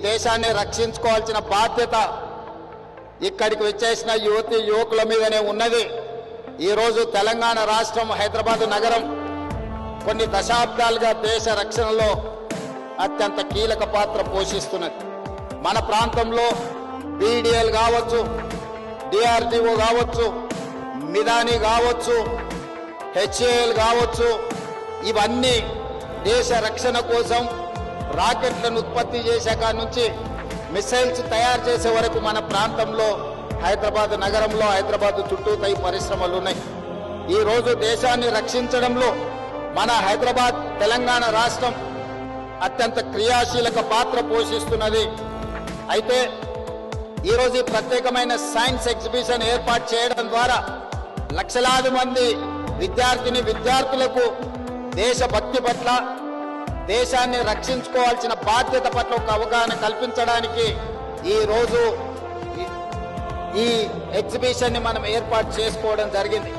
దేశాన్ని రక్షించుకోవాల్సిన బాధ్యత ఇక్కడికి వచ్చేసిన యువతి యువకుల మీదనే ఉన్నది. ఈరోజు తెలంగాణ రాష్ట్రం హైదరాబాద్ నగరం కొన్ని దశాబ్దాలుగా దేశ రక్షణలో అత్యంత కీలక పాత్ర పోషిస్తున్నది. మన ప్రాంతంలో బీడీఎల్ కావచ్చు, డిఆర్డీఓ కావచ్చు, మిదాని కావచ్చు, హెచ్ఏఎల్ కావచ్చు, ఇవన్నీ దేశ రక్షణ కోసం రాకెట్లను ఉత్పత్తి చేసే కాడి నుంచి మిసైల్స్ తయారు చేసే వరకు మన ప్రాంతంలో హైదరాబాద్ నగరంలో హైదరాబాద్ చుట్టూతా ఈ పరిశ్రమలు ఉన్నాయి. ఈరోజు దేశాన్ని రక్షించడంలో మన హైదరాబాద్ తెలంగాణ రాష్ట్రం అత్యంత క్రియాశీలక పాత్ర పోషిస్తున్నది. అయితే ఈరోజు ఈ ప్రత్యేకమైన సైన్స్ ఎగ్జిబిషన్ ఏర్పాటు చేయడం ద్వారా లక్షలాది మంది విద్యార్థులకు దేశభక్తి పట్ల, దేశాన్ని రక్షించుకోవాల్సిన బాధ్యత పట్ల ఒక అవగాహన కల్పించడానికి ఈరోజు ఈ ఎగ్జిబిషన్ ని మనం ఏర్పాటు చేసుకోవడం జరిగింది.